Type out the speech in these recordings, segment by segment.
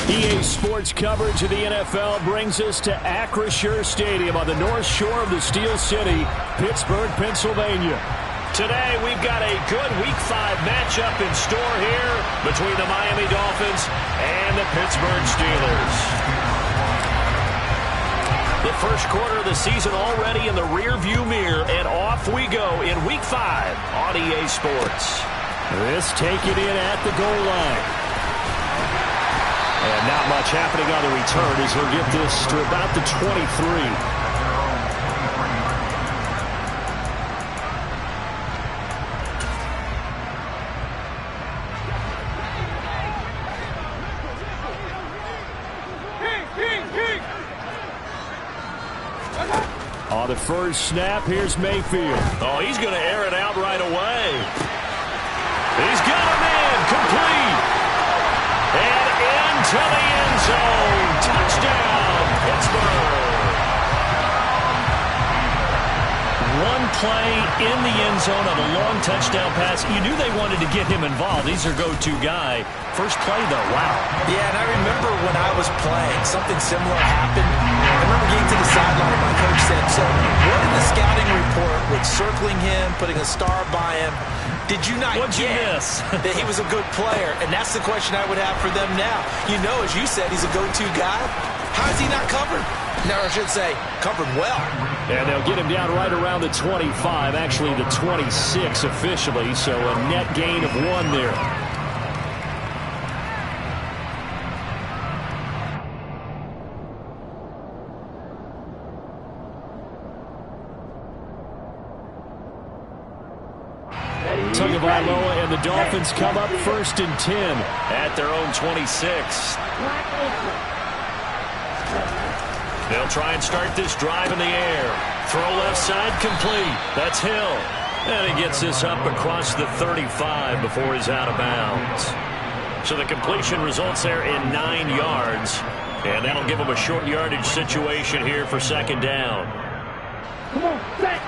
EA Sports coverage of the NFL brings us to Acrisure Stadium on the north shore of the Steel City, Pittsburgh, Pennsylvania. Today, we've got a good Week 5 matchup in store here between the Miami Dolphins and the Pittsburgh Steelers. The first quarter of the season already in the rearview mirror, and off we go in Week 5 on EA Sports. This taken in at the goal line. And not much happening on the return as he'll get this to about the 23. On the first snap, here's Mayfield. Oh, he's going to air it out right away. He's got him in, complete. And into the end zone. Touchdown, Pittsburgh. One play in the end zone of a long touchdown pass. You knew they wanted to get him involved. He's their go-to guy. First play, though, wow. Yeah, and I remember when I was playing, something similar happened. I remember getting to the sideline and my coach said, so what in the scouting report with circling him, putting a star by him, did you not get that he was a good player? And that's the question I would have for them now. You know, as you said, he's a go-to guy. How is he not covered? No, I should say, covered well. And they'll get him down right around the 25, actually the 26 officially, so a net gain of 1 there. And the Dolphins come up 1st and 10 at their own 26. They'll try and start this drive in the air. Throw left side complete. That's Hill. And he gets this up across the 35 before he's out of bounds. So the completion results there in 9 yards. And that'll give him a short yardage situation here for 2nd down. Come on, set.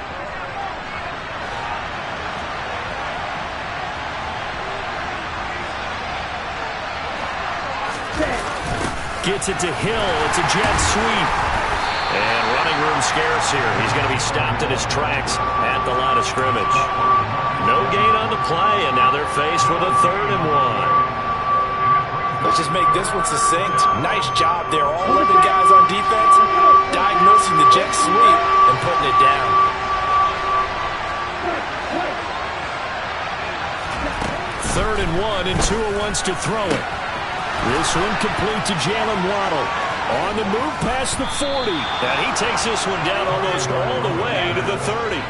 Gets it to Hill. It's a jet sweep. And running room scarce here. He's going to be stopped in his tracks at the line of scrimmage. No gain on the play, and now they're faced with a 3rd and 1. Let's just make this one succinct. Nice job there. All 11 guys on defense diagnosing the jet sweep and putting it down. Third and 1, and Tua wants to throw it. This one complete to Jalen Waddle. On the move past the 40. And he takes this one down almost all the way to the 30.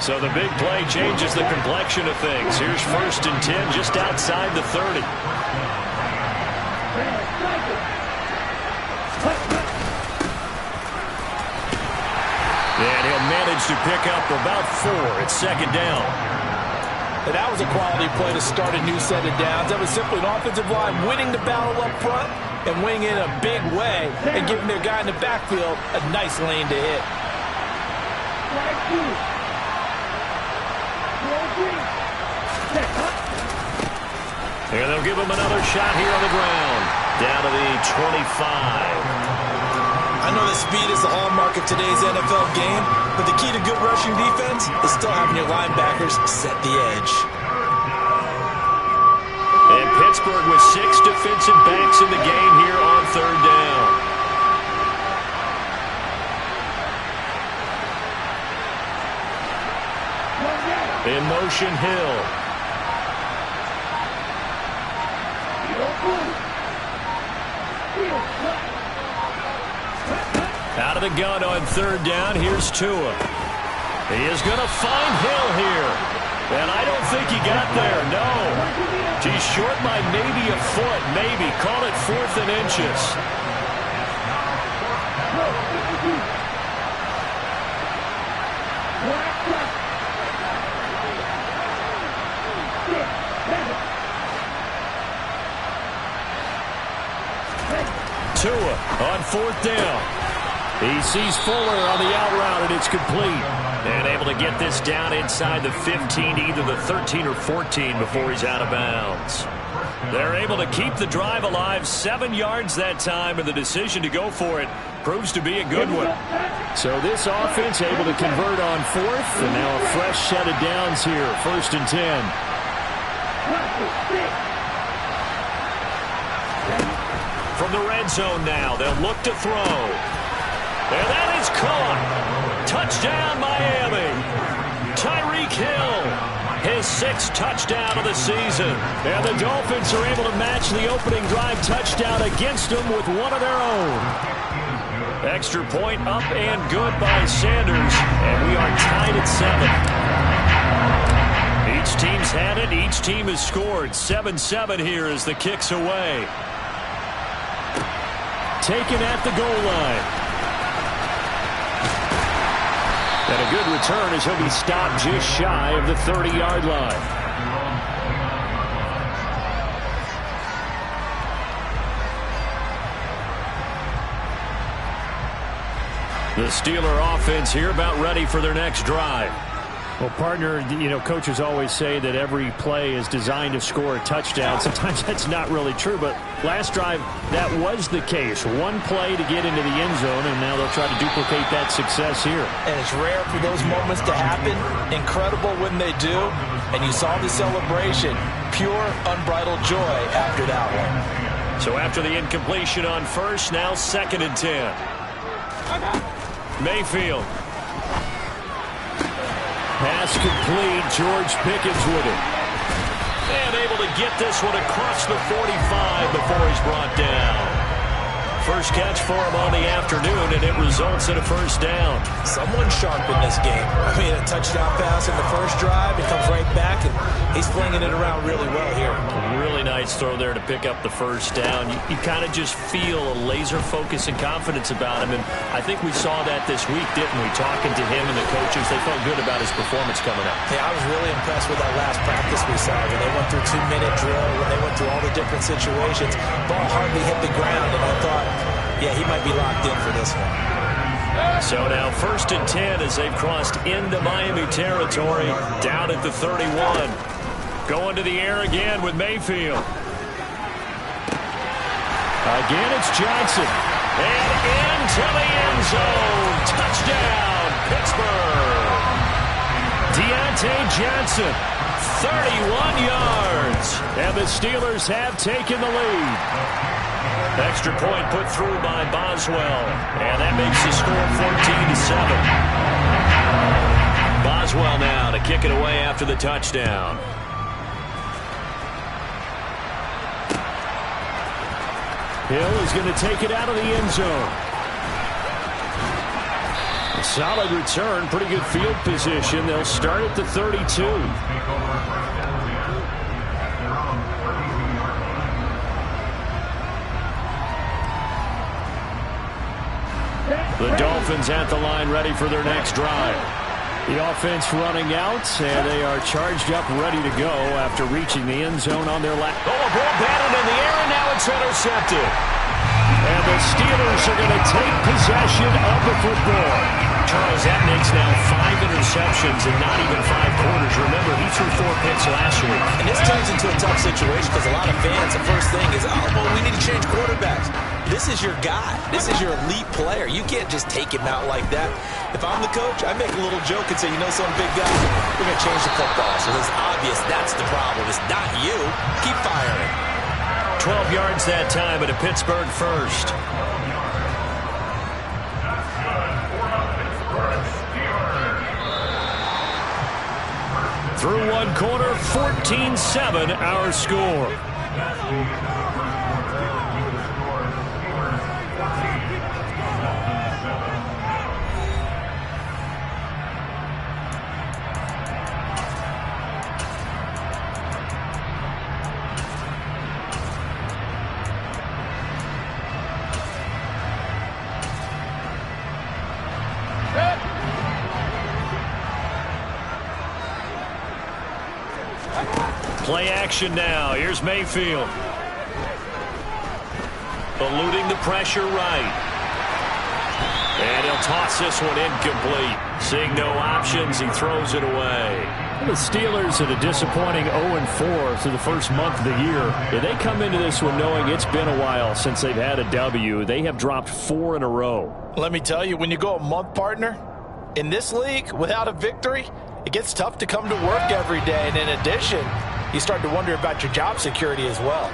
So the big play changes the complexion of things. Here's 1st and 10 just outside the 30. And he'll manage to pick up about 4 at 2nd down. And that was a quality play to start a new set of downs. That was simply an offensive line winning the battle up front and winning in a big way and giving their guy in the backfield a nice lane to hit. And they'll give him another shot here on the ground. Down to the 25. I know that speed is the hallmark of today's NFL game, but the key to good rushing defense is still having your linebackers set the edge. And Pittsburgh with 6 defensive backs in the game here on 3rd down. In motion, Hill. Out of the gun on 3rd down. Here's Tua. He is going to find Hill here. And I don't think he got there, no. He's short by maybe a foot, maybe. Call it 4th and inches. Tua on 4th down. He sees Fuller on the out route, and it's complete. And able to get this down inside the 15, either the 13 or 14 before he's out of bounds. They're able to keep the drive alive, 7 yards that time, and the decision to go for it proves to be a good one. So this offense able to convert on 4th, and now a fresh set of downs here, 1st and 10. From the red zone now, they'll look to throw. And that is caught. Touchdown, Miami. Tyreek Hill, his 6th touchdown of the season. And the Dolphins are able to match the opening drive touchdown against them with one of their own. Extra point up and good by Sanders. And we are tied at 7. Each team's had it. Each team has scored. 7-7 here as the kick's away. Taken at the goal line. And a good return as he'll be stopped just shy of the 30-yard line. The Steeler offense here about ready for their next drive. Well, partner, you know, coaches always say that every play is designed to score a touchdown. Sometimes that's not really true, but last drive, that was the case. One play to get into the end zone, and now they'll try to duplicate that success here. And it's rare for those moments to happen. Incredible when they do. And you saw the celebration. Pure, unbridled joy after that one. So after the incompletion on 1st, now 2nd and 10. Mayfield. Pass complete. George Pickens with it. And able to get this one across the 45 before he's brought down. First catch for him on the afternoon, and it results in a 1st down. Someone's sharp in this game. I mean, a touchdown pass in the first drive. He comes right back, and he's flinging it around really well here. Really nice throw there to pick up the 1st down. You kind of just feel a laser focus and confidence about him, and I think we saw that this week, didn't we? Talking to him and the coaches, they felt good about his performance coming up. Yeah, I was really impressed with that last practice we saw when they went through 2-minute drill, when they went through all the different situations. Ball hardly hit the ground, and I thought, yeah, he might be locked in for this one. So now 1st and 10 as they've crossed into Miami territory, down at the 31. Going to the air again with Mayfield. Again, it's Johnson. And into the end zone. Touchdown, Pittsburgh. Deontay Johnson, 31 yards. And the Steelers have taken the lead. Extra point put through by Boswell. And that makes the score 14-7. Boswell now to kick it away after the touchdown. Hill is going to take it out of the end zone. A solid return, pretty good field position. They'll start at the 32. The Dolphins at the line, ready for their next drive. The offense running out, and they are charged up, ready to go after reaching the end zone on their lap. Oh, a ball batted in the air, and now it's intercepted. And the Steelers are going to take possession of the football. Charles, that makes now 5 interceptions in not even 5 quarters. Remember, he threw 4 picks last week. And this turns into a tough situation because a lot of fans, the first thing is, oh, well, we need to change quarterbacks. This is your guy. This is your elite player. You can't just take him out like that. If I'm the coach, I make a little joke and say, you know, some big guy, we're going to change the football. So it's obvious that's the problem. It's not you. Keep firing. 12 yards that time at a Pittsburgh first. Through one quarter, 14-7 our score. Play action now. Here's Mayfield. Eluding the pressure right. And he'll toss this one incomplete. Seeing no options, he throws it away. The Steelers at a disappointing 0-4 through the first month of the year. They come into this one knowing it's been a while since they've had a W. They have dropped 4 in a row. Let me tell you, when you go a month, partner, in this league, without a victory, it gets tough to come to work every day. And in addition, you start to wonder about your job security as well.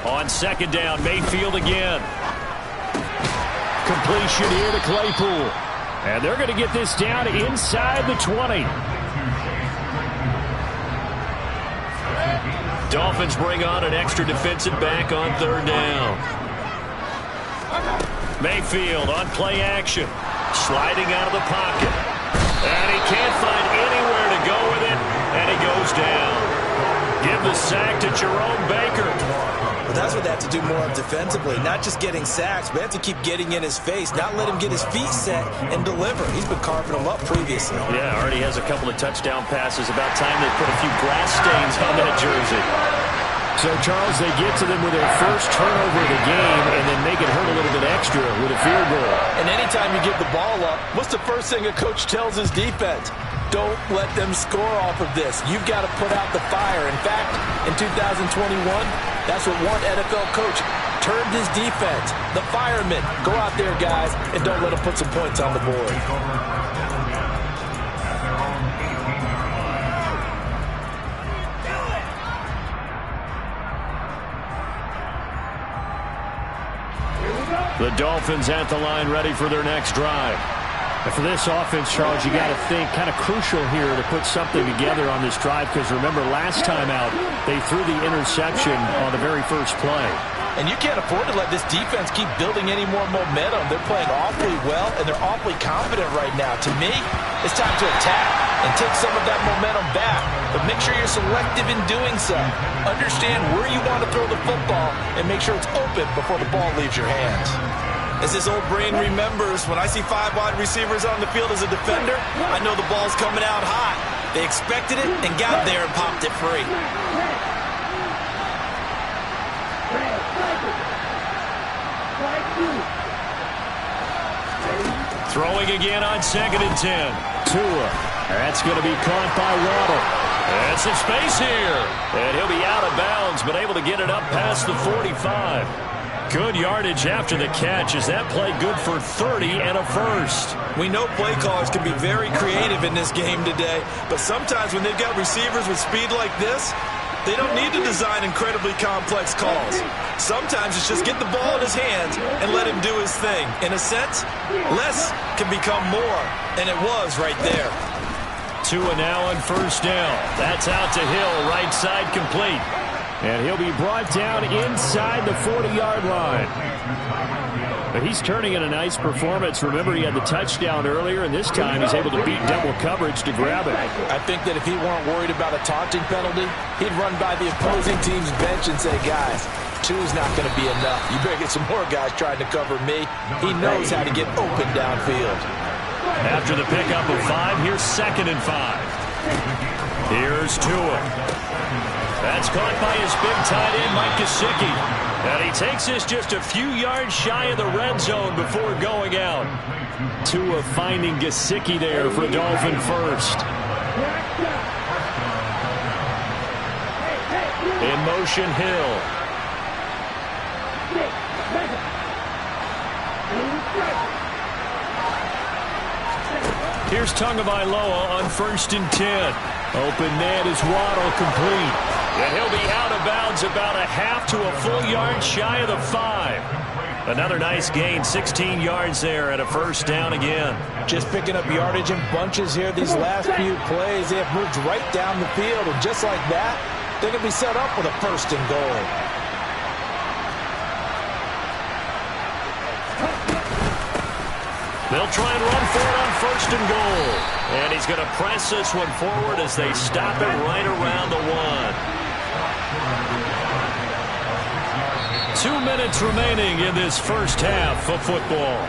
On second down, Mayfield again. Completion here to Claypool. And they're going to get this down inside the 20. Dolphins bring on an extra defensive back on third down. Mayfield on play action. Sliding out of the pocket. And he can't find anywhere to go with it. And he goes down. Give the sack to Jerome Baker. Well, that's what they have to do more of defensively. Not just getting sacks, but they have to keep getting in his face, not let him get his feet set and deliver. He's been carving them up previously. Yeah, already has a couple of touchdown passes. About time they put a few grass stains on that jersey. So, Charles, they get to them with their first turnover of the game and then make it hurt a little bit extra with a field goal. And anytime you give the ball up, what's the first thing a coach tells his defense? Don't let them score off of this. You've got to put out the fire. In fact, in 2021, that's what one NFL coach turned his defense. The firemen. Go out there, guys, and don't let them put some points on the board. The Dolphins at the line ready for their next drive. And for this offense, Charles, you got to think kind of crucial here to put something together on this drive because remember last time out they threw the interception on the very first play. And you can't afford to let this defense keep building any more momentum. They're playing awfully well, and they're awfully confident right now. To me, it's time to attack and take some of that momentum back. But make sure you're selective in doing so. Understand where you want to throw the football and make sure it's open before the ball leaves your hands. As this old brain remembers, when I see 5 wide receivers on the field as a defender, I know the ball's coming out hot. They expected it and got there and popped it free. Throwing again on 2nd and 10. Tua. That's going to be caught by Waddle. And some space here. And he'll be out of bounds, but able to get it up past the 45. Good yardage after the catch. Is that play good for 30 and a first? We know play callers can be very creative in this game today, but sometimes when they've got receivers with speed like this, they don't need to design incredibly complex calls. Sometimes it's just get the ball in his hands and let him do his thing. In a sense, less can become more, and it was right there. Tua now on first down. That's out to Hill, right side complete. And he'll be brought down inside the 40-yard line. But he's turning in a nice performance. Remember, he had the touchdown earlier, and this time he's able to beat double coverage to grab it. I think that if he weren't worried about a taunting penalty, he'd run by the opposing team's bench and say, guys, 2's not going to be enough. You better get some more guys trying to cover me. He knows how to get open downfield. After the pickup of 5, here's 2nd and 5. Here's Tua. That's caught by his big tight end, Mike Gesicki. And he takes this just a few yards shy of the red zone before going out. Tua finding Gesicki there for Dolphin first. In motion, Hill. Here's Tagovailoa on 1st and 10. Open man is Waddle, complete. And he'll be out of bounds about a half to a full yard shy of the 5. Another nice gain, 16 yards there at a first down again. Just picking up yardage in bunches here these last few plays. They have moved right down the field, and just like that, they're going to be set up with a 1st and goal. They'll try and run for it on 1st and goal. And he's going to press this one forward as they stop it right around the 1. 2 minutes remaining in this first half of football.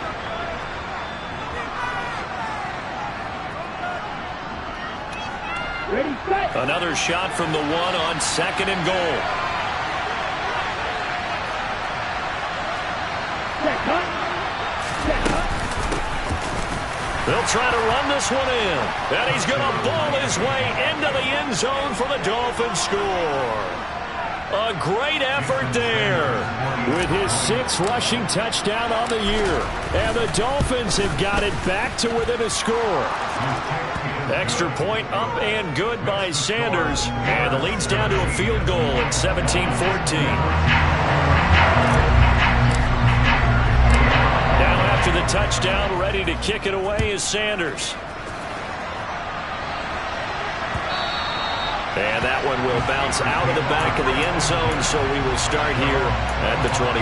Another shot from the 1 on 2nd and goal. They'll try to run this one in. And he's going to ball his way into the end zone for the Dolphins score. A great effort there. With his 6th rushing touchdown on the year. And the Dolphins have got it back to within a score. Extra point up and good by Sanders. And the lead's down to a field goal at 17-14. After the touchdown, ready to kick it away is Sanders. And that one will bounce out of the back of the end zone, so we will start here at the 25.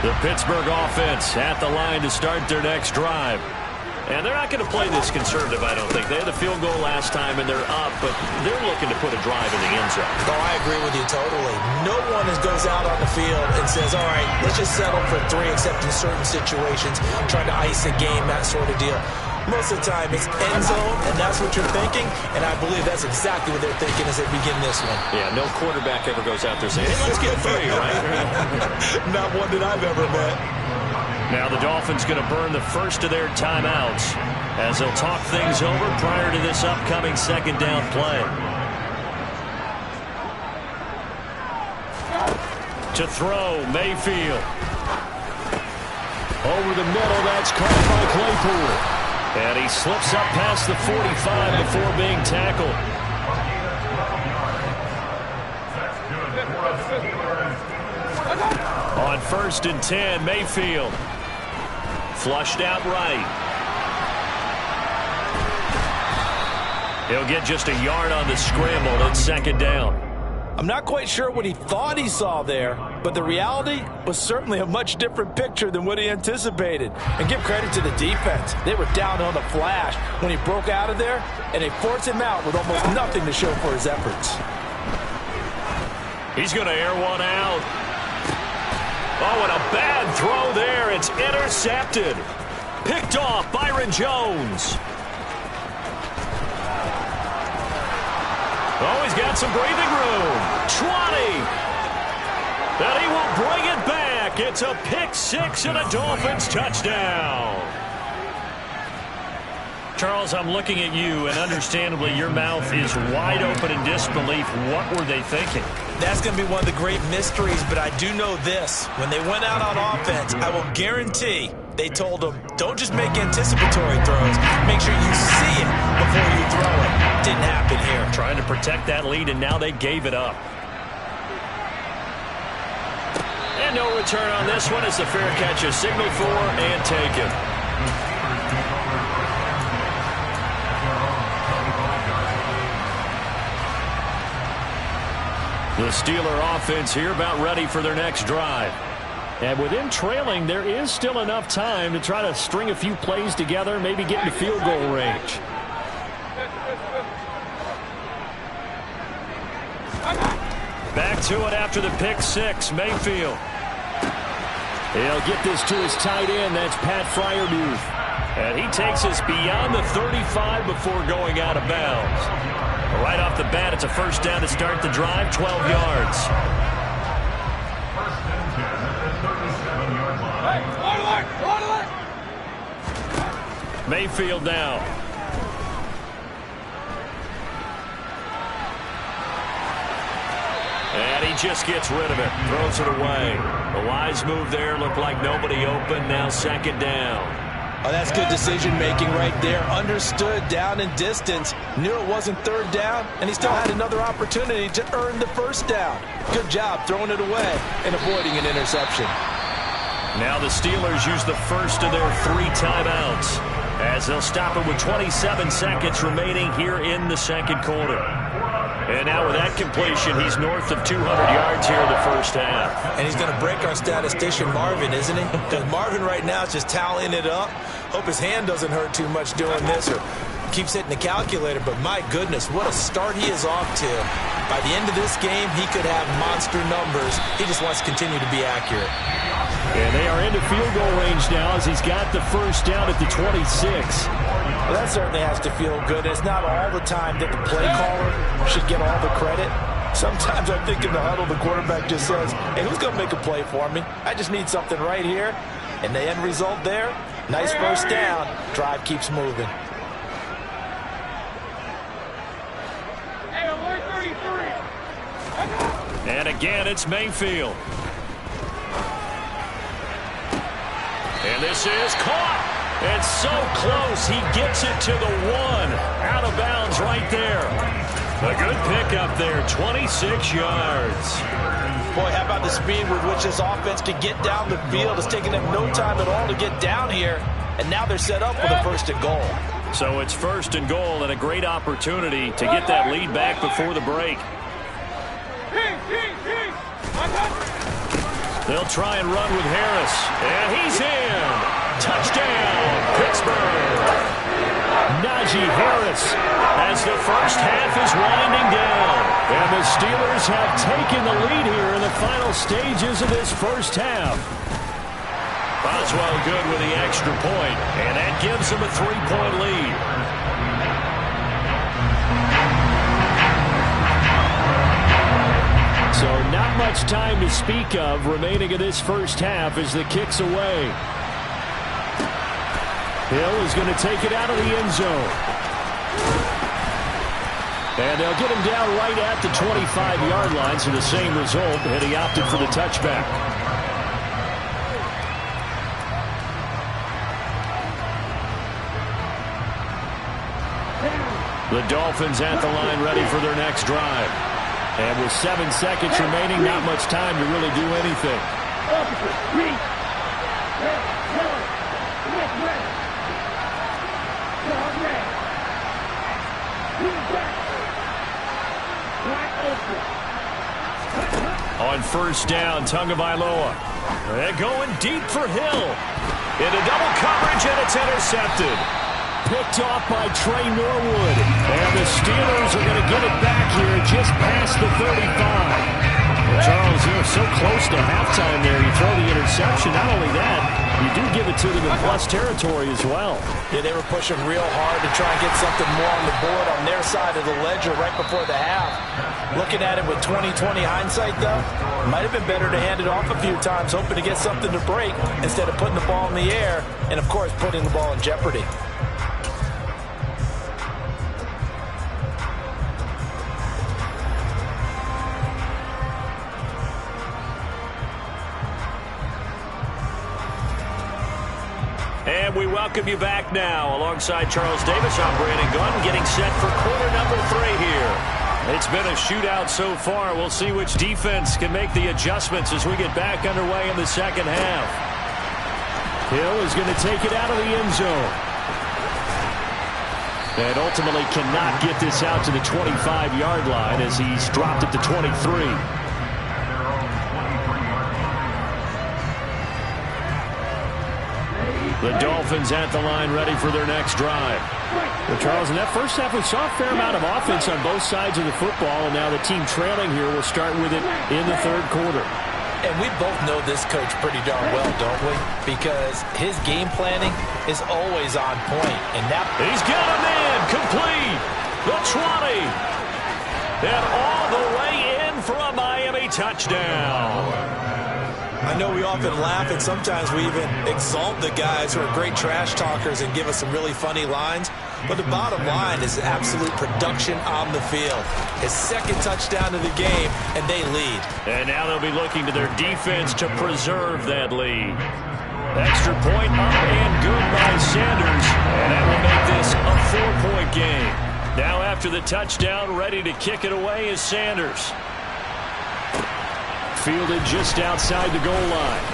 The Pittsburgh offense at the line to start their next drive. And they're not going to play this conservative, I don't think. They had a field goal last time, and they're up, but they're looking to put a drive in the end zone. Oh, I agree with you totally. No one goes out on the field and says, all right, let's just settle for 3, except in certain situations, trying to ice a game, that sort of deal. Most of the time, it's end zone, and that's what you're thinking, and I believe that's exactly what they're thinking as they begin this one. Yeah, no quarterback ever goes out there saying, hey, let's get 3, right? Not one that I've ever met. Now the Dolphins going to burn the first of their timeouts as they'll talk things over prior to this upcoming second down play. To throw, Mayfield. Over the middle, that's caught by Claypool. And he slips up past the 45 before being tackled. On 1st and 10, Mayfield. Flushed out right. He'll get just a yard on the scramble at 2nd down. I'm not quite sure what he thought he saw there, but the reality was certainly a much different picture than what he anticipated. And give credit to the defense. They were down on the flash when he broke out of there, and they forced him out with almost nothing to show for his efforts. He's going to air one out. Oh, and a bad throw there. It's intercepted. Picked off Byron Jones. Oh, he's got some breathing room. 20. And he will bring it back. It's a pick-6 and a Dolphins touchdown. Charles, I'm looking at you, and understandably your mouth is wide open in disbelief. What were they thinking? That's going to be one of the great mysteries, but I do know this. When they went out on offense, I will guarantee they told them, don't just make anticipatory throws. Make sure you see it before you throw it. Didn't happen here. Trying to protect that lead, and now they gave it up. And no return on this one as the fair catch is signaled for and taken. The Steeler offense here about ready for their next drive. And with him trailing, there is still enough time to try to string a few plays together, maybe get into field goal range. Back to it after the pick-6, Mayfield. He'll get this to his tight end. That's Pat Freiermuth. And he takes us beyond the 35 before going out of bounds. Right off the bat, it's a 1st down to start the drive, 12 yards. Mayfield now. And he just gets rid of it, throws it away. The wise move there, looked like nobody open, now 2nd down. Oh, that's good decision-making right there. Understood down and distance. Knew it wasn't 3rd down, and he still had another opportunity to earn the 1st down. Good job throwing it away and avoiding an interception. Now the Steelers use the first of their 3 timeouts as they'll stop it with 27 seconds remaining here in the 2nd quarter. And now with that completion, he's north of 200 yards here in the 1st half. And he's going to break our statistician, Marvin, isn't he? Because Marvin right now is just tallying it up. Hope his hand doesn't hurt too much doing this or keeps hitting the calculator. But my goodness, what a start he is off to. By the end of this game, he could have monster numbers. He just wants to continue to be accurate. And they are into field goal range now as he's got the 1st down at the 26. Well, that certainly has to feel good. It's not all the time that the play caller should get all the credit. Sometimes I think in the huddle, the quarterback just says, hey, who's going to make a play for me? I just need something right here. And the end result there, nice first down. Drive keeps moving. And again, it's Mayfield. And this is caught. It's so close. He gets it to the 1. Out of bounds right there. A good pickup there, 26 yards. Boy, how about the speed with which this offense could get down the field? It's taking them no time at all to get down here. And now they're set up for the 1st and goal. So it's 1st and goal and a great opportunity to get that lead back before the break. They'll try and run with Harris. And he's in. Touchdown, Pittsburgh. Najee Harris as the first half is winding down. And the Steelers have taken the lead here in the final stages of this first half. Boswell good with the extra point, and that gives them a 3-point lead. So not much time to speak of remaining in this first half as the kick's away. Hill is going to take it out of the end zone. And they'll get him down right at the 25-yard line, so the same result, and he opted for the touchback. The Dolphins at the line ready for their next drive. And with 7 seconds remaining, not much time to really do anything. On first down, Tagovailoa. They're going deep for Hill. Into double coverage, and it's intercepted. Picked off by Trey Norwood. And the Steelers are going to get it back here just past the 35. Well, Charles, you're so close to halftime there. You throw the interception. Not only that, you do give it to them in plus territory as well. Yeah, they were pushing real hard to try and get something more on the board on their side of the ledger right before the half. Looking at it with 20/20 hindsight, though, might have been better to hand it off a few times, hoping to get something to break instead of putting the ball in the air and, of course, putting the ball in jeopardy. And we welcome you back now. Alongside Charles Davis, I'm Brandon Gunn, getting set for quarter number 3 here. It's been a shootout so far. We'll see which defense can make the adjustments as we get back underway in the second half. Hill is going to take it out of the end zone. And ultimately cannot get this out to the 25-yard line as he's dropped it to 23. The Dolphins at the line ready for their next drive. Well, Charles, in that first half, we saw a fair amount of offense on both sides of the football, and now the team trailing here will start with it in the third quarter. And we both know this coach pretty darn well, don't we? Because his game planning is always on point. And now he's got him in, complete, the 20. And all the way in for a Miami touchdown. I know we often laugh, and sometimes we even exalt the guys who are great trash talkers and give us some really funny lines. But the bottom line is absolute production on the field. His second touchdown of the game, and they lead. And now they'll be looking to their defense to preserve that lead. Extra point up and good by Sanders. And that will make this a 4-point game. Now after the touchdown, ready to kick it away is Sanders. Fielded just outside the goal line.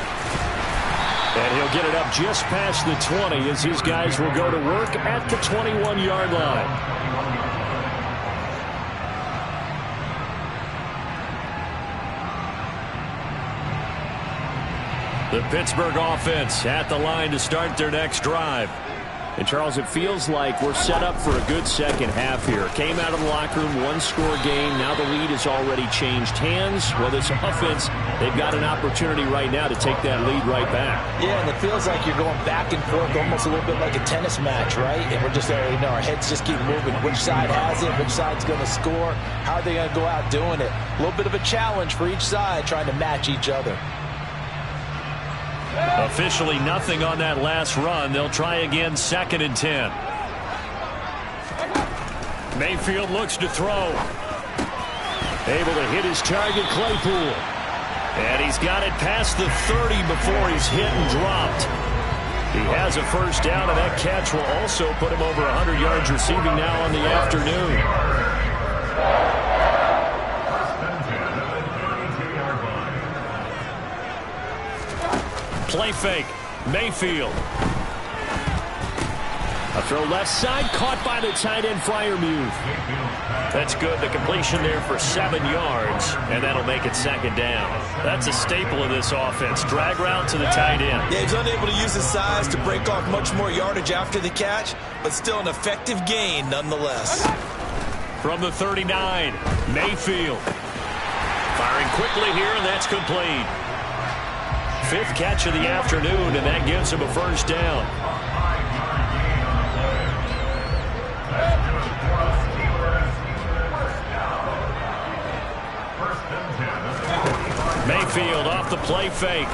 And he'll get it up just past the 20 as his guys will go to work at the 21-yard line. The Pittsburgh offense at the line to start their next drive. And, Charles, it feels like we're set up for a good second half here. Came out of the locker room, one-score game. Now the lead has already changed hands. Well, this offense, they've got an opportunity right now to take that lead right back. Yeah, and it feels like you're going back and forth almost a little bit like a tennis match, right? And we're just there, you know, our heads just keep moving. Which side has it? Which side's going to score? How are they going to go out doing it? A little bit of a challenge for each side trying to match each other. Officially nothing on that last run. They'll try again, 2nd and 10. Mayfield looks to throw. Able to hit his target, Claypool. And he's got it past the 30 before he's hit and dropped. He has a first down, and that catch will also put him over 100 yards receiving now on the afternoon. Play fake. Mayfield. A throw left side, caught by the tight end, Freiermuth. That's good. The completion there for 7 yards, and that'll make it 2nd down. That's a staple of this offense. Drag route to the tight end. Yeah, he's unable to use his size to break off much more yardage after the catch, but still an effective gain nonetheless. From the 39, Mayfield. Firing quickly here, and that's complete. 5th catch of the afternoon, and that gives him a first down. Mayfield off the play fake.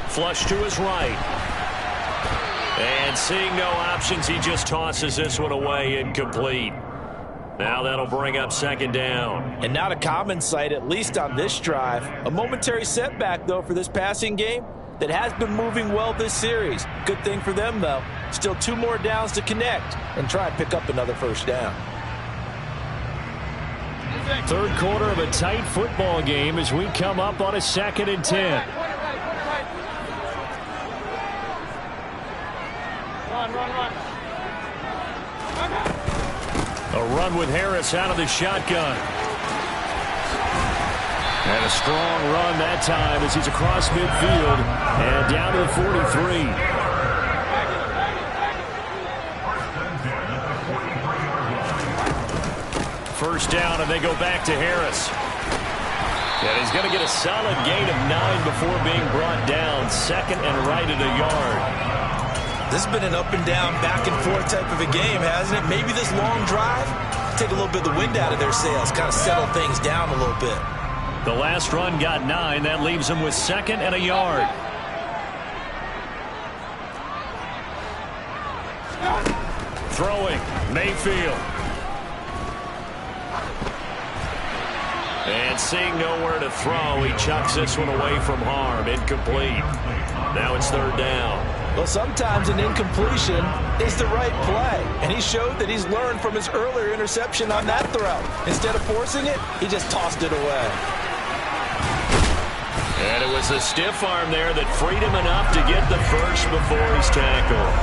Flush to his right. And seeing no options, he just tosses this one away, incomplete. Now that'll bring up 2nd down. And not a common sight, at least on this drive. A momentary setback, though, for this passing game that has been moving well this series. Good thing for them, though. Still 2 more downs to connect and try and pick up another first down. 3rd quarter of a tight football game as we come up on a 2nd and 10. A run with Harris out of the shotgun. And a strong run that time as he's across midfield and down to the 43. First down, and they go back to Harris. And he's going to get a solid gain of 9 before being brought down. 2nd and right at a yard. This has been an up and down, back and forth type of a game, hasn't it? Maybe this long drive, take a little bit of the wind out of their sails, kind of settle things down a little bit. The last run got 9. That leaves them with 2nd and a yard. Throwing, Mayfield. And seeing nowhere to throw, he chucks this one away from harm. Incomplete. Now it's 3rd down. Well, sometimes an incompletion is the right play, and he showed that he's learned from his earlier interception on that throw. Instead of forcing it, he just tossed it away. And it was a stiff arm there that freed him enough to get the first before he's tackled.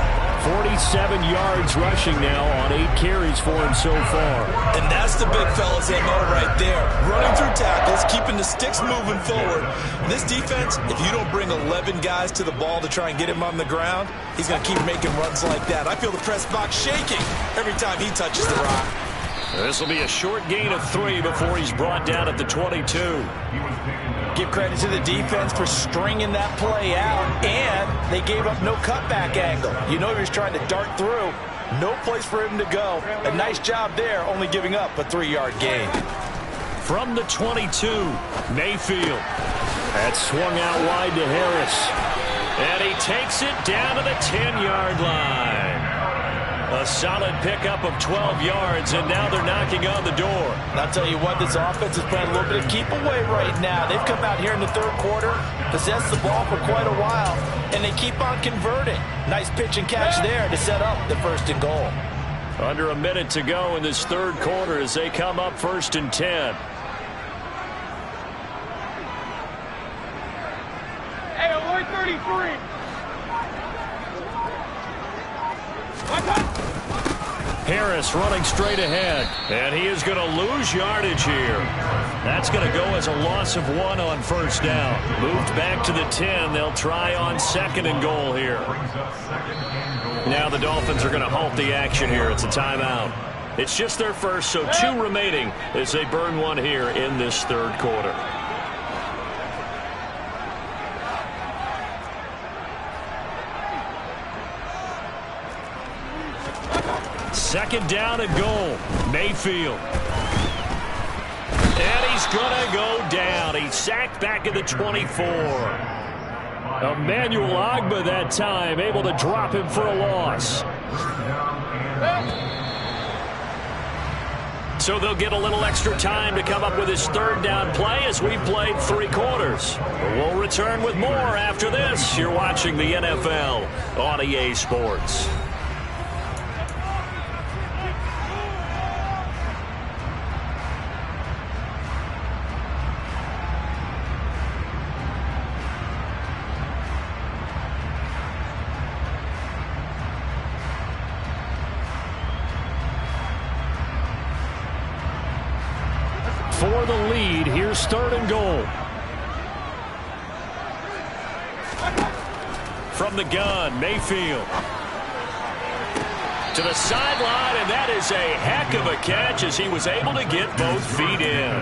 47 yards rushing now on 8 carries for him so far. And that's the big fella's MO right there. Running through tackles, keeping the sticks moving forward. This defense, if you don't bring 11 guys to the ball to try and get him on the ground, he's going to keep making runs like that. I feel the press box shaking every time he touches the rock. This will be a short gain of 3 before he's brought down at the 22. Give credit to the defense for stringing that play out, and they gave up no cutback angle. You know he was trying to dart through. No place for him to go. A nice job there, only giving up a 3-yard gain. From the 22, Mayfield. That swung out wide to Harris. And he takes it down to the 10-yard line. A solid pickup of 12 yards, and now they're knocking on the door. And I'll tell you what, this offense is playing a little bit of keep away right now. They've come out here in the 3rd quarter, possessed the ball for quite a while, and they keep on converting. Nice pitch and catch there to set up the 1st and goal. Under a minute to go in this 3rd quarter as they come up 1st and 10. Hey, alert 33. Harris running straight ahead, and he is going to lose yardage here. That's going to go as a loss of 1 on 1st down. Moved back to the 10. They'll try on 2nd and goal here. Now the Dolphins are going to halt the action here. It's a timeout. It's just their first, so 2 remaining as they burn 1 here in this 3rd quarter. Second down and goal. Mayfield. And he's going to go down. He's sacked back at the 24. Emmanuel Ogbah that time, able to drop him for a loss. So they'll get a little extra time to come up with his third down play as we played 3 quarters. We'll return with more after this. You're watching the NFL on EA Sports. For the lead, here's 3rd and goal. From the gun, Mayfield. To the sideline, and that is a heck of a catch as he was able to get both feet in.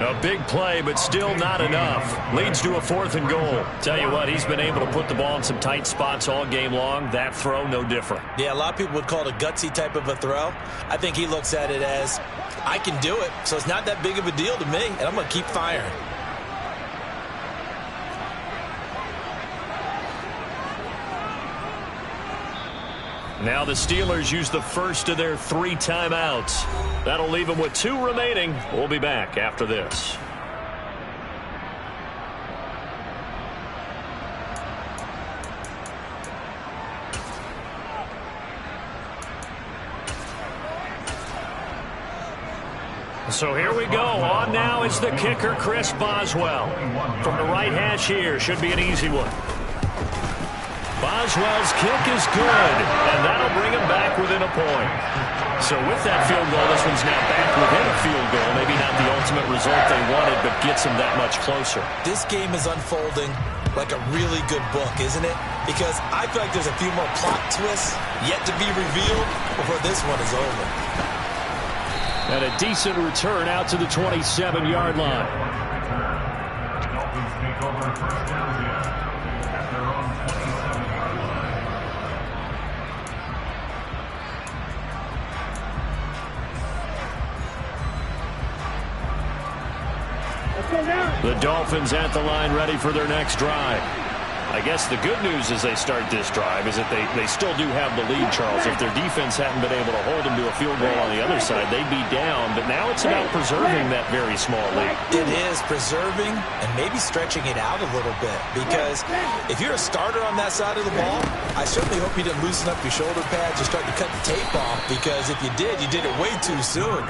A big play, but still not enough. Leads to a 4th and goal. Tell you what, he's been able to put the ball in some tight spots all game long. That throw, no different. Yeah, a lot of people would call it a gutsy type of a throw. I think he looks at it as, I can do it, so it's not that big of a deal to me, and I'm going to keep firing. Now the Steelers use the first of their 3 timeouts. That'll leave them with 2 remaining. We'll be back after this. So here we go. On now is the kicker, Chris Boswell. From the right hash here, should be an easy one. Boswell's kick is good, and that'll bring him back within a point. So with that field goal, this one's now back within a field goal. Maybe not the ultimate result they wanted, but gets them that much closer. This game is unfolding like a really good book, isn't it? Because I feel like there's a few more plot twists yet to be revealed before this one is over. And a decent return out to the 27-yard line. The Dolphins at the line, ready for their next drive. I guess the good news as they start this drive is that they still do have the lead, Charles. If their defense hadn't been able to hold them to a field goal on the other side, they'd be down. But now it's about preserving that very small lead. It is preserving and maybe stretching it out a little bit. Because if you're a starter on that side of the ball, I certainly hope you didn't loosen up your shoulder pads or start to cut the tape off. Because if you did it way too soon.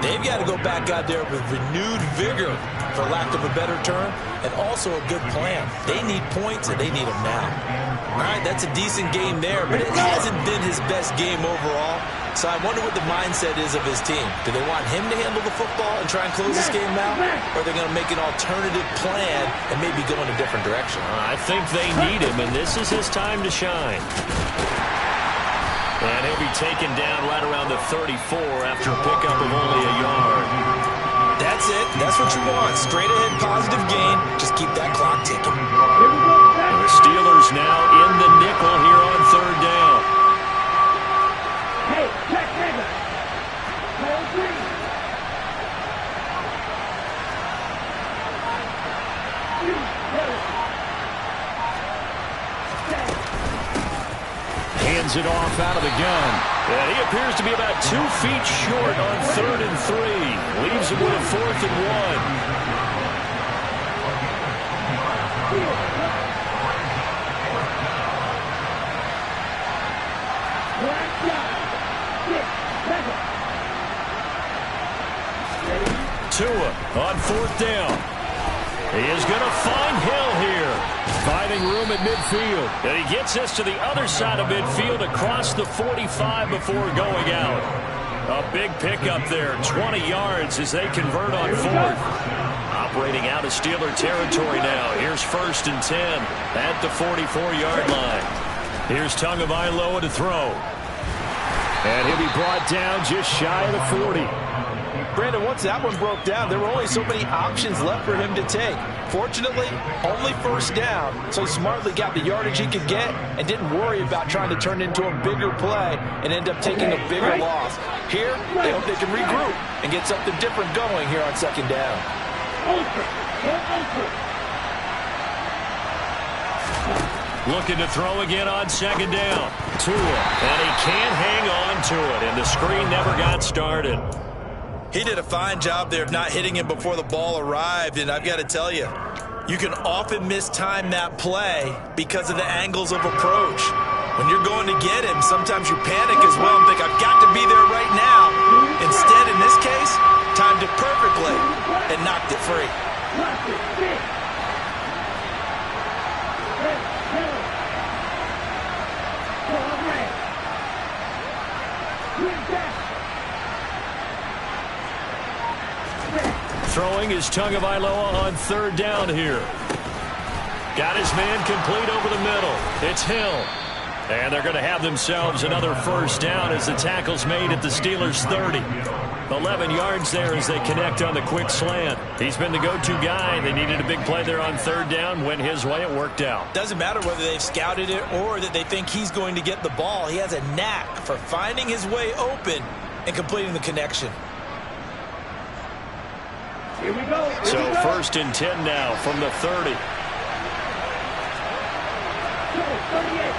They've got to go back out there with renewed vigor, for lack of a better term, and also a good plan. They need points, and they need them now. All right, that's a decent game there, but it hasn't been his best game overall. So I wonder what the mindset is of his team. Do they want him to handle the football and try and close this game out? Or are they going to make an alternative plan and maybe go in a different direction? I think they need him, and this is his time to shine. And he'll be taken down right around the 34 after a pickup of only a yard. That's it. That's what you want. Straight ahead positive gain. Just keep that clock ticking. And the Steelers now in the nickel here on 3rd down. Hey, check nigga. Hands it off out of the gun. And he appears to be about 2 feet short on 3rd and 3. Leaves him with a 4th and 1. Tua on 4th down. He is going to find Hill here. Finding room at midfield. And he gets us to the other side of midfield across the 45 before going out. A big pickup there, 20 yards as they convert on 4th. Operating out of Steeler territory now. Here's 1st and 10 at the 44-yard line. Here's Tagovailoa to throw. And he'll be brought down just shy of the 40. Brandon, once that one broke down, there were only so many options left for him to take. Fortunately, only 1st down, so he smartly got the yardage he could get and didn't worry about trying to turn into a bigger play and end up taking a bigger loss. Here, they hope they can regroup and get something different going here on 2nd down. Looking to throw again on second down. Tua, and he can't hang on to it, and the screen never got started. He did a fine job there of not hitting him before the ball arrived, and I've got to tell you, you can often mistime that play because of the angles of approach. When you're going to get him, sometimes you panic as well and think, I've got to be there right now. Instead, in this case, timed it perfectly and knocked it free. Throwing is Tagovailoa on third down here. Got his man complete over the middle. It's Hill. And they're going to have themselves another first down as the tackle's made at the Steelers' 30. 11 yards there as they connect on the quick slant. He's been the go-to guy. They needed a big play there on third down. Went his way. It worked out. Doesn't matter whether they've scouted it or that they think he's going to get the ball. He has a knack for finding his way open and completing the connection. Here we go. So first and 10 now from the 30. 38.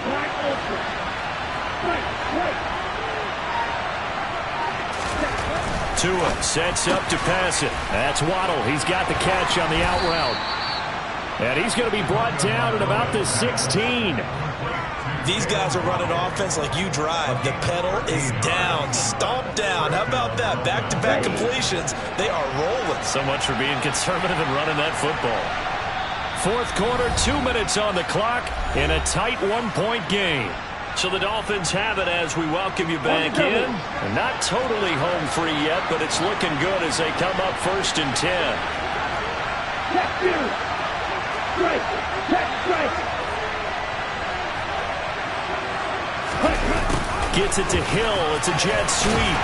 Black ultra. Right. Tua sets up to pass it. That's Waddle. He's got the catch on the out route. And he's going to be brought down at about the 16. These guys are running offense like you drive. The pedal is down, stomp down. How about that? Back-to-back completions. They are rolling. So much for being conservative and running that football. Fourth quarter, 2 minutes on the clock in a tight one-point game. So the Dolphins have it as we welcome you back in. And not totally home free yet, but it's looking good as they come up first and 10. Gets it to Hill. It's a jet sweep.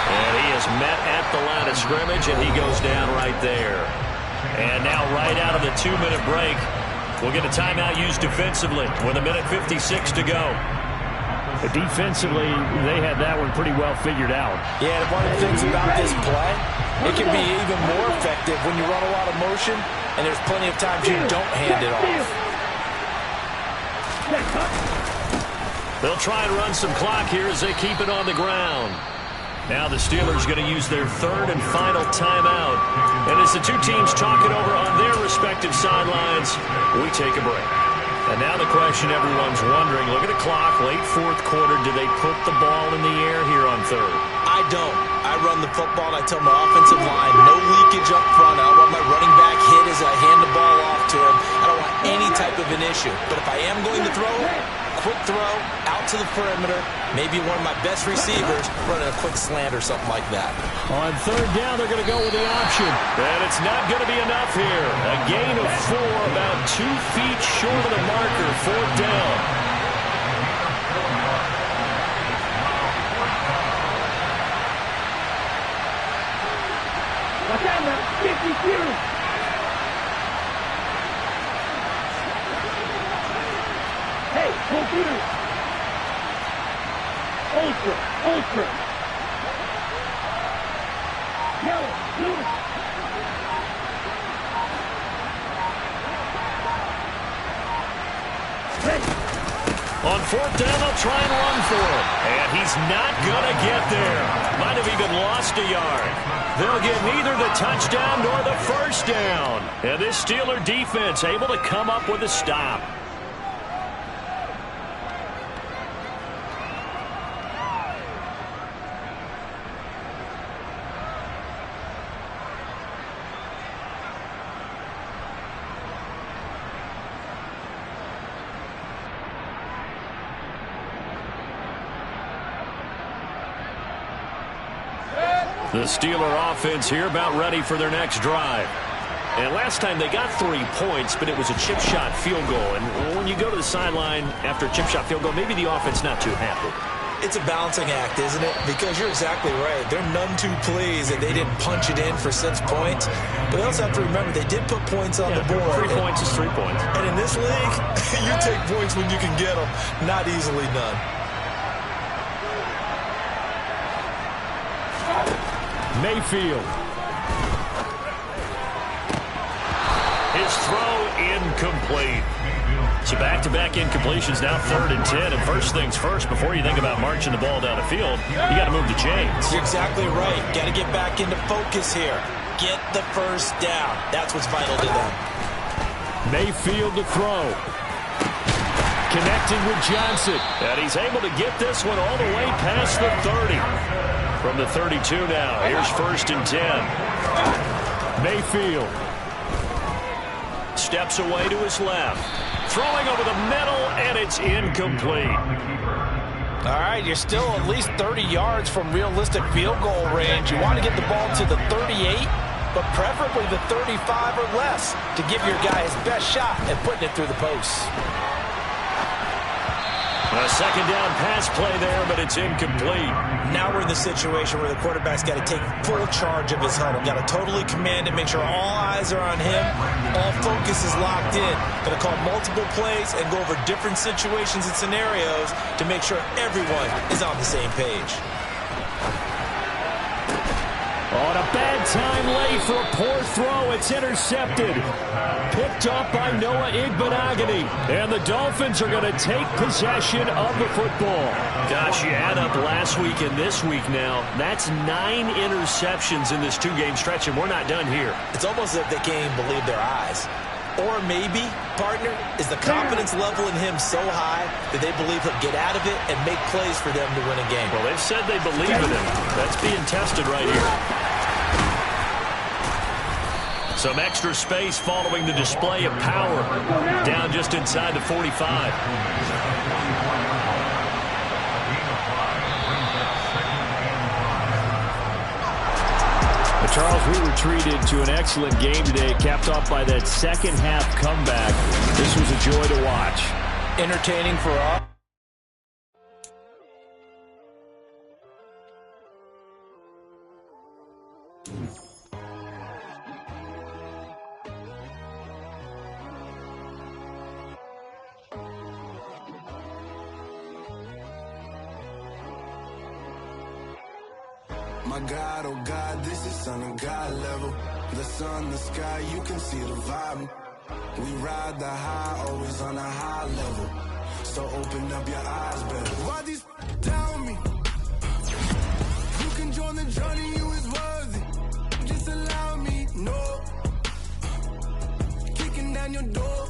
And he is met at the line of scrimmage, and he goes down right there. And now right out of the 2-minute break, we'll get a timeout used defensively with 1:56 to go. Defensively, they had that one pretty well figured out. Yeah, and one of the things about this play, it can be even more effective when you run a lot of motion, and there's plenty of times you don't hand it off. They'll try and run some clock here as they keep it on the ground. Now the Steelers going to use their third and final timeout. And as the two teams talk it over on their respective sidelines, we take a break. And now the question everyone's wondering, look at the clock, late fourth quarter, do they put the ball in the air here on third? I don't. I run the football, and I tell my offensive line, no leakage up front. I don't want my running back hit as I hand the ball off to him. I don't want any type of an issue. But if I am going to throw, quick throw, out to the perimeter, maybe one of my best receivers running a quick slant or something like that. On third down, they're going to go with the option. And it's not going to be enough here. A gain of 4, about 2 feet short of the marker, fourth down. Watch out now, 52. Hey, computer. Ultra. Yellow, blue. On fourth down, they'll try and run for it. And he's not going to get there. Might have even lost a yard. They'll get neither the touchdown nor the first down. And this Steeler defense able to come up with a stop. The Steeler offense here about ready for their next drive. And last time they got 3 points, but it was a chip shot field goal. And when you go to the sideline after a chip shot field goal, maybe the offense not too happy. It's a balancing act, isn't it? Because you're exactly right. They're none too pleased that they didn't punch it in for 6 points. But they also have to remember they did put points on the board. 3 points is 3 points. And in this league, you take points when you can get them. Not easily done. Mayfield. His throw incomplete. So back-to-back incompletions, now 3rd and 10. And first things first, before you think about marching the ball down the field, you got to move the chains. You're exactly right. Got to get back into focus here. Get the first down. That's what's vital to them. Mayfield to throw. Connecting with Johnson. And he's able to get this one all the way past the 30. From the 32 now, here's 1st and 10. Mayfield. Steps away to his left. Throwing over the middle, and it's incomplete. All right, you're still at least 30 yards from realistic field goal range. You want to get the ball to the 38, but preferably the 35 or less to give your guy his best shot at putting it through the posts. A second down pass play there, but it's incomplete. Now we're in the situation where the quarterback's got to take full charge of his huddle. Got to totally command it, make sure all eyes are on him. All focus is locked in. Got to call multiple plays and go over different situations and scenarios to make sure everyone is on the same page. On a bad time late for a poor throw. It's intercepted. Picked up by Noah Igbenogany. And the Dolphins are going to take possession of the football. Gosh, you add up last week and this week now. That's 9 interceptions in this 2-game stretch, and we're not done here. It's almost as if they can't even believe their eyes. Or maybe, partner, is the confidence level in him so high that they believe he'll get out of it and make plays for them to win a game. Well, they've said they believe in him. That's being tested right here. Some extra space following the display of power. Down just inside the 45. Charles, we were treated to an excellent game today, capped off by that second-half comeback. This was a joy to watch. Entertaining for all. My God, oh God, this is Son of God level. The sun, the sky, you can see the vibe. We ride the high, always on a high level. So open up your eyes, better. Why these tell me? You can join the journey, you is worthy. Just allow me, no. Kicking down your door.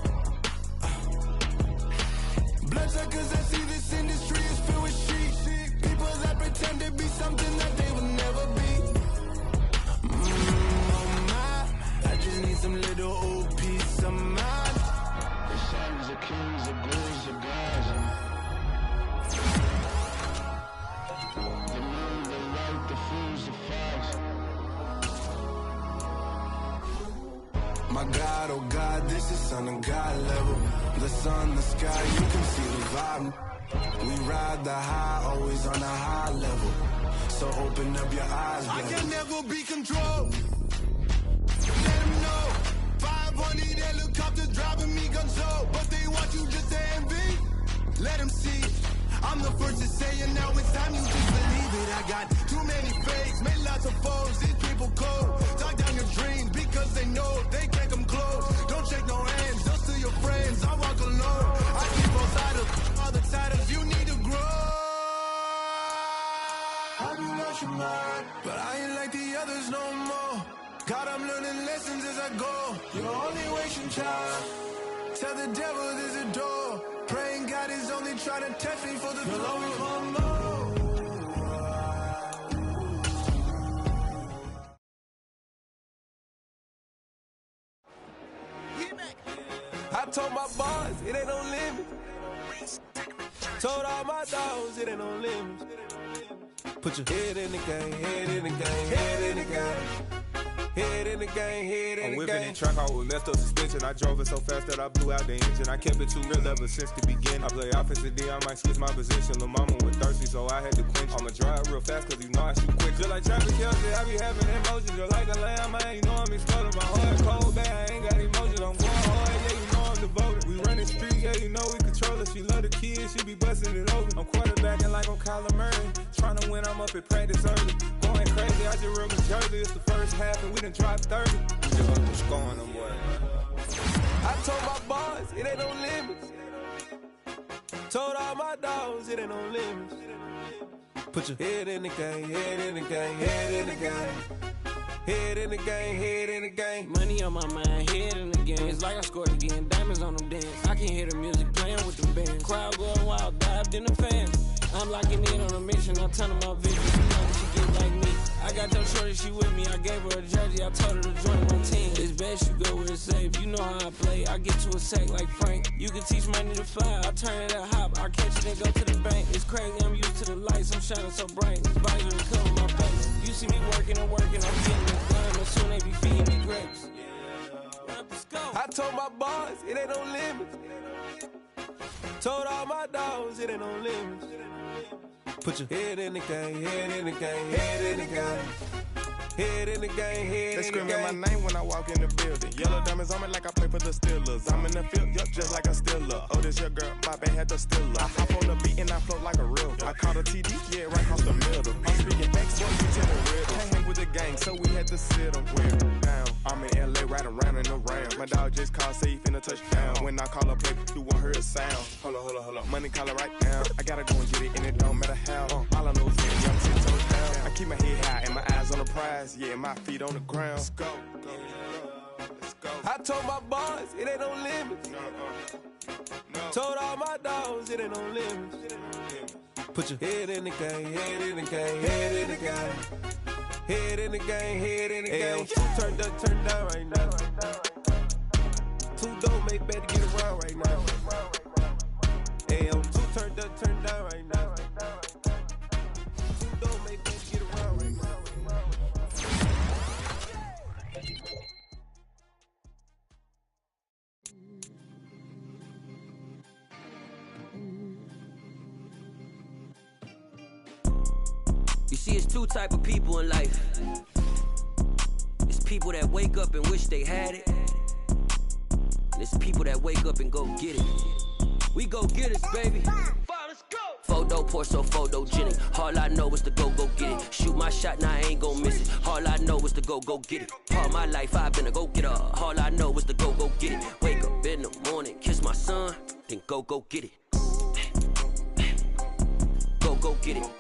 Bloodsuckers, I see this industry is filled with sheep. People that pretend to be something that they will never be. Oh my, I just need some little old peace of mind. The sons of kings, the ghouls of gods. The moon, the light, the fools, the facts. My God, oh God, this is Son of God level. The sun, the sky, you can see the vibe. We ride the high, always on a high level. So open up your eyes, baby. I can never be controlled. Let them know. 500 helicopters driving me gonzo. But they want you just to envy. Let them see. I'm the first to say it, now it's time you just believe it. I got too many fakes, made lots of foes. These people cold. Talk down your dreams because they know they can't come close. Don't shake no hands, just to your friends. I walk alone. I keep on titles, all the titles you need to grow. Have you lost your mind? But I ain't like the others no more. God, I'm learning lessons as I go. You're only wasting time. Tell the devil there's a door. Praying God is only trying to test me for the glory. You'll always want more. I told my boss it ain't no limit. Told all my dogs it ain't no limit. Put your head in the game, head in the game, head in the game. Head in the game, head in the game. I'm whipping in track, I was left up suspension. I drove it so fast that I blew out the engine. I kept it too real ever since the beginning. I play offensive D, I might switch my position. Lil' mama was thirsty, so I had to quench. I'ma drive real fast, cause you know I shoot quick. Just like Travis Kelce, I be having emotions. Just like a lamb, man, you know I'm exploding. My heart cold, man, I ain't got emotions. I'm going hard, yeah, you know I'm devoted. We running street, yeah, you know we control it. She love the kids, she be busting it open. I'm quarterbacking like I'm Kyler Murray. Trying to win, I'm up at practice early. Going crazy, I just real New Jersey. It's the first half and we done dropped 30. We just up to scoring them, boy. told my boys, it ain't no limits. Told all my dogs, it ain't no limits. Put your head in the game, head in the game, head in the game. Head in the game, head in the game. Money on my mind, head in the game. It's like I scored again, diamonds on them dance. I can hear the music playing with them bands. Crowd going wild, dived in the fans. I'm locking in on a mission, I'm telling my vision. You know that she get like me. I got your shorty, she with me. I gave her a jersey, I told her to join my team. It's best you go where it's safe. You know how I play. I get to a sack like Frank. You can teach money to fly. I turn it at hop. I catch it and go to the bank. It's crazy, I'm used to the lights. I'm shining so bright. Visor to cover my face. You see me working and working. I'm getting it done. And soon they be feeding me grapes. I told my boys, it ain't no limits. Told all my dogs, it ain't no limits. Put your head in the game, head in the game, head in the game. Head in the game, head in the game. They screaming my name when I walk in the building. Yellow diamonds on me like I play for the Steelers. I'm in the field, yup, just like a Steeler. Oh, this your girl, my band had the Steeler. I hop on the beat and I float like a real. I caught a TD, yeah, right across the middle. I'm speaking facts, what you tell the riddle. Can't hang with the gang, so we had to sit them where down. I'm in LA, riding around and around. My dog just called, say he finna touchdown. When I call a play, you won't hear a sound. Hold up. Money caller right now. I gotta go and get it, and it don't matter how. All I know is that I'm 10 toes down. I keep my head high and my eyes on the prize. Yeah, my feet on the ground. Let's go. Let's go. I told my boys, it ain't no limits. No. Told all my dogs, it ain't no limits. Put your head in the game, head in the game, head in the game. Head in the game, head in the game. Turned up, turned down right now. Too dope, make better get around right now. Too turned up, turned down right now. Too dope, make better get around right now. You see, it's two type of people in life. It's people that wake up and wish they had it. And it's people that wake up and go get it. We go get it, baby. Photo poor, so photogenic. All I know is to go get it. Shoot my shot, now I ain't gon' miss it. All I know is to go get it. All my life I've been a go-getter. All I know is to go get it. Wake up in the morning, kiss my son, then go get it. Go get it.